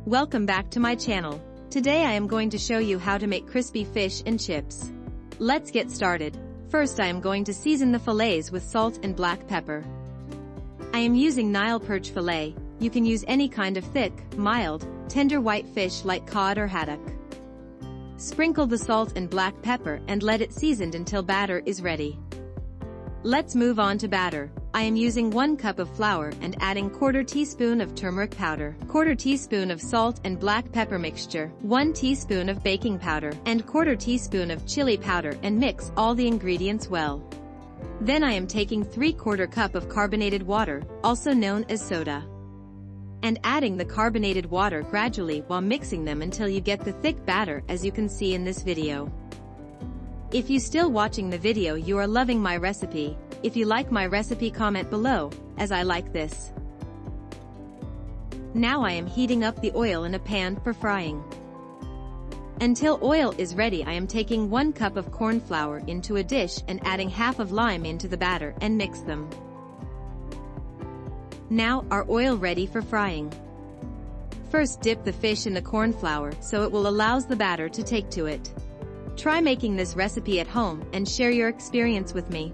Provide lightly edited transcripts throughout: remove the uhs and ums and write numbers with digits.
Welcome back to my channel. Today I am going to show you how to make crispy fish and chips. Let's get started. First I am going to season the fillets with salt and black pepper. I am using Nile perch fillet. You can use any kind of thick, mild, tender white fish like cod or haddock. Sprinkle the salt and black pepper and let it season until batter is ready. Let's move on to batter. I am using 1 cup of flour and adding 1/4 teaspoon of turmeric powder, 1/4 teaspoon of salt and black pepper mixture, 1 teaspoon of baking powder, and 1/4 teaspoon of chili powder and mix all the ingredients well. Then I am taking 3/4 cup of carbonated water, also known as soda, and adding the carbonated water gradually while mixing them until you get the thick batter as you can see in this video. If you still watching the video, you are loving my recipe. If you like my recipe, comment below, as I like this. Now I am heating up the oil in a pan for frying. Until oil is ready, I am taking 1 cup of corn flour into a dish and adding half of lime into the batter and mix them. Now our oil ready for frying. First dip the fish in the corn flour so it will allows the batter to take to it. Try making this recipe at home and share your experience with me.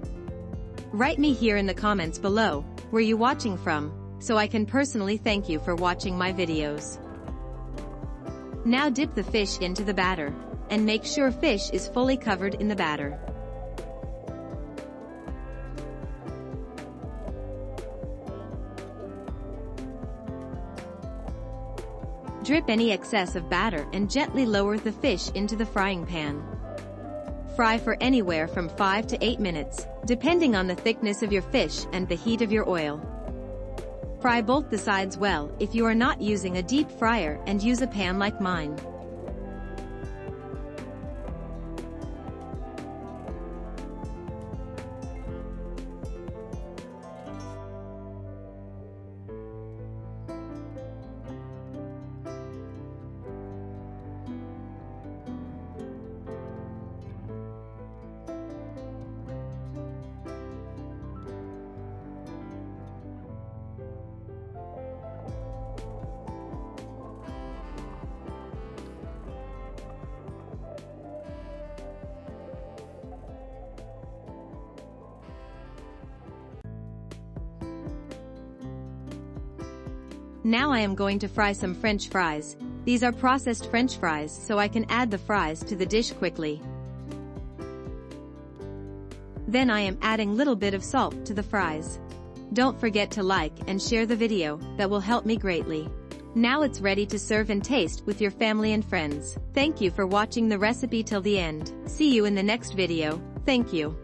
Write me here in the comments below, where you watching from, so I can personally thank you for watching my videos. Now dip the fish into the batter, and make sure fish is fully covered in the batter. Drip any excess of batter and gently lower the fish into the frying pan. Fry for anywhere from 5 to 8 minutes, depending on the thickness of your fish and the heat of your oil. Fry both the sides well if you are not using a deep fryer and use a pan like mine. Now I am going to fry some French fries. These are processed French fries, so I can add the fries to the dish quickly. Then I am adding little bit of salt to the fries. Don't forget to like and share the video, that will help me greatly. Now it's ready to serve and taste with your family and friends. Thank you for watching the recipe till the end. See you in the next video. Thank you.